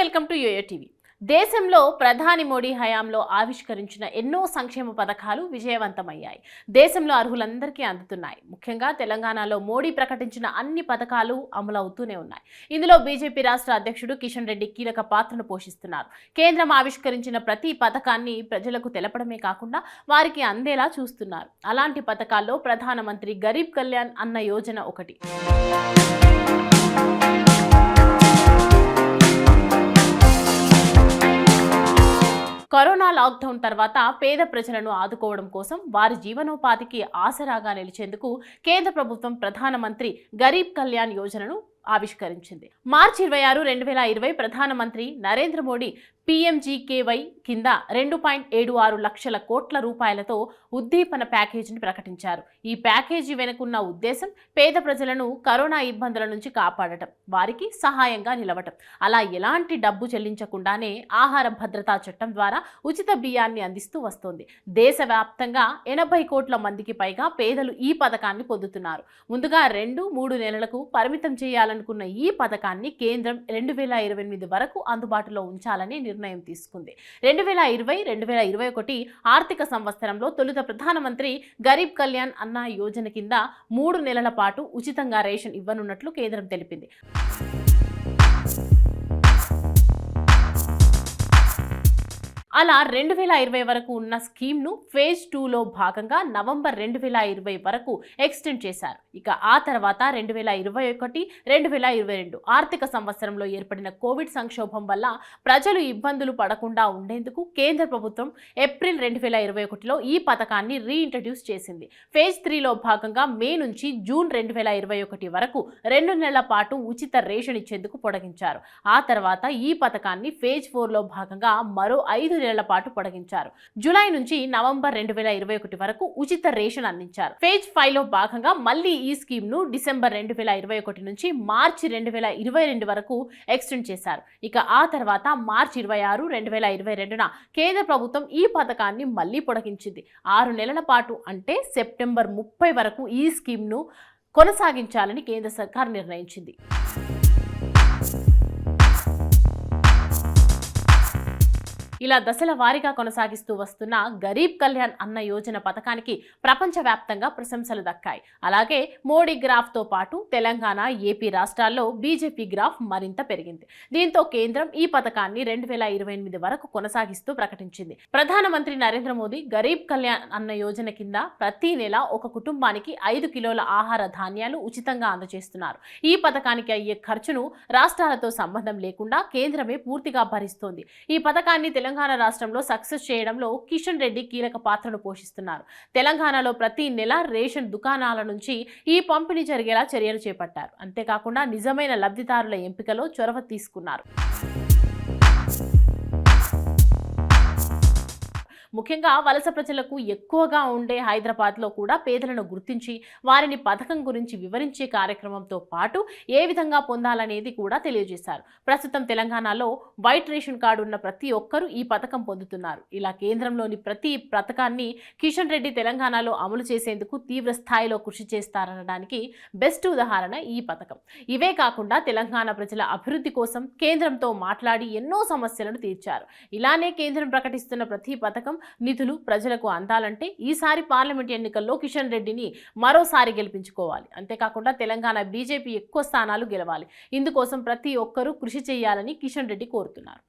Welcome to yo-yo TV. దేశంలో ప్రధాని మోడీ హయాంలో ఆవిష్కరించిన ఎన్నో సంక్షేమ పథకాలు విజయవంతమయ్యాయి. దేశంలో అర్హులందరికీ అందుతున్నాయి. ముఖ్యంగా తెలంగాణలో మోడీ ప్రకటించిన అన్ని పథకాలు అమలవుతూనే ఉన్నాయి. ఇందులో బీజేపీ రాష్ట్ర అధ్యక్షుడు కిషన్ రెడ్డి కీలక పాత్రను పోషిస్తున్నారు. కేంద్రం ఆవిష్కరించిన ప్రతి పథకాన్ని ప్రజలకు తెలపడమే కాకుండా వారికి అందేలా చూస్తున్నారు. అలాంటి పథకాల్లో ప్రధానమంత్రి గరీబ్ కళ్యాణ్ అన్న యోజన ఒకటి. కరోనా లాక్డౌన్ తర్వాత పేద ప్రజలను ఆదుకోవడం కోసం వారి జీవనోపాధికి ఆసరాగా నిలిచేందుకు కేంద్ర ప్రభుత్వం ప్రధానమంత్రి గరీబ్ కళ్యాణ్ యోజనను ఆవిష్కరించింది. మార్చి 26, 2020 ప్రధానమంత్రి నరేంద్ర మోడీ PMGKY కింద 2.76 లక్షల కోట్ల రూపాయలతో ఉద్దీపన ప్యాకేజీని ప్రకటించారు. ఈ ప్యాకేజీ వెనుకున్న ఉద్దేశం పేద ప్రజలను కరోనా ఇబ్బందుల నుంచి కాపాడటం, వారికి సహాయంగా నిలవటం. అలా ఎలాంటి డబ్బు చెల్లించకుండానే ఆహార భద్రతా చట్టం ద్వారా ఉచిత బియ్యాన్ని అందిస్తూ వస్తోంది. దేశవ్యాప్తంగా 80 కోట్ల మందికి పైగా పేదలు ఈ పథకాన్ని పొందుతున్నారు. ముందుగా 2-3 నెలలకు పరిమితం చేయాలనుకున్న ఈ పథకాన్ని కేంద్రం 2028 వరకు అందుబాటులో ఉంచాలని నిర్ణయం తీసుకుంది. 2020-2021 ఆర్థిక సంవత్సరంలో తొలుత ప్రధానమంత్రి గరీబ్ కళ్యాణ్ అన్న యోజన కింద 3 నెలల పాటు ఉచితంగా రేషన్ ఇవ్వనున్నట్లు కేంద్రం తెలిపింది. అలా 2020 వరకు ఉన్న స్కీమ్ను ఫేజ్ 2లో భాగంగా నవంబర్ 2020 వరకు ఎక్స్టెండ్ చేశారు. ఇక ఆ తర్వాత 2021-2022 ఆర్థిక సంవత్సరంలో ఏర్పడిన కోవిడ్ సంక్షోభం వల్ల ప్రజలు ఇబ్బందులు పడకుండా ఉండేందుకు కేంద్ర ప్రభుత్వం ఏప్రిల్ 2021లో ఈ పథకాన్ని రీఇంట్రడ్యూస్ చేసింది. ఫేజ్ 3లో భాగంగా మే నుంచి జూన్ 2021 వరకు 2 నెలల పాటు ఉచిత రేషన్ ఇచ్చేందుకు పొడిగించారు. ఆ తర్వాత ఈ పథకాన్ని ఫేజ్ 4లో భాగంగా మరో 5 నెలల పాటు పొడిగించారు. జూలై నుంచి నవంబర్ 2021 వరకు ఉచిత రేషన్ అందించారు. ఫేజ్ 5లో భాగంగా మళ్లీ ఈ స్కీమ్ ను డిసెంబర్ 2021 నుంచి మార్చి 2022 వరకు ఎక్స్టెండ్ చేశారు. ఇక ఆ తర్వాత మార్చి 26, 2022న కేంద్ర ప్రభుత్వం ఈ పథకాన్ని మళ్లీ పొడిగించింది. 6 నెలల పాటు అంటే సెప్టెంబర్ 30 వరకు ఈ స్కీమ్ ను కొనసాగించాలని కేంద్ర సర్కార్ నిర్ణయించింది. ఇలా దశల వారీగా కొనసాగిస్తూ వస్తున్న గరీబ్ కళ్యాణ్ అన్న యోజన పథకానికి ప్రపంచవ్యాప్తంగా ప్రశంసలు దక్కాయి. అలాగే మోడీ గ్రాఫ్తో పాటు తెలంగాణ, ఏపీ రాష్ట్రాల్లో బీజేపీ గ్రాఫ్ మరింత పెరిగింది. దీంతో కేంద్రం ఈ పథకాన్ని 2028 వరకు కొనసాగిస్తూ ప్రకటించింది. ప్రధానమంత్రి నరేంద్ర మోదీ గరీబ్ కళ్యాణ్ అన్న యోజన కింద ప్రతి నెల ఒక కుటుంబానికి 5 కిలోల ఆహార ధాన్యాలు ఉచితంగా అందజేస్తున్నారు. ఈ పథకానికి అయ్యే ఖర్చును రాష్ట్రాలతో సంబంధం లేకుండా కేంద్రమే పూర్తిగా భరిస్తోంది. ఈ పథకాన్ని తెలంగాణ రాష్ట్రంలో సక్సెస్ చేయడంలో కిషన్ రెడ్డి కీలక పాత్రను పోషిస్తున్నారు. తెలంగాణలో ప్రతి నెల రేషన్ దుకాణాల నుంచి ఈ పంపిణీ జరిగేలా చర్యలు చేపట్టారు. అంతేకాకుండా నిజమైన లబ్ధిదారుల ఎంపికలో చొరవ తీసుకున్నారు. ముఖ్యంగా వలస ప్రజలకు ఎక్కువగా ఉండే హైదరాబాద్లో కూడా పేదలను గుర్తించి వారిని పథకం గురించి వివరించే కార్యక్రమంతో పాటు ఏ విధంగా పొందాలనేది కూడా తెలియజేశారు. ప్రస్తుతం తెలంగాణలో వైట్ రేషన్ కార్డు ఉన్న ప్రతి ఒక్కరూ ఈ పథకం పొందుతున్నారు. ఇలా కేంద్రంలోని ప్రతి పథకాన్ని కిషన్ రెడ్డి తెలంగాణలో అమలు చేసేందుకు తీవ్ర స్థాయిలో కృషి చేస్తారనడానికి బెస్ట్ ఉదాహరణ ఈ పథకం. ఇవే కాకుండా తెలంగాణ ప్రజల అభివృద్ధి కోసం కేంద్రంతో మాట్లాడి ఎన్నో సమస్యలను తీర్చారు. ఇలానే కేంద్రం ప్రకటిస్తున్న ప్రతి పథకం నిధులు ప్రజలకు అందాలంటే ఈసారి పార్లమెంట్ ఎన్నికల్లో కిషన్ రెడ్డిని మరోసారి గెలిపించుకోవాలి. అంతేకాకుండా తెలంగాణ బీజేపీ ఎక్కువ స్థానాలు గెలవాలి. ఇందుకోసం ప్రతి ఒక్కరూ కృషి చేయాలని కిషన్ రెడ్డి కోరుతున్నారు.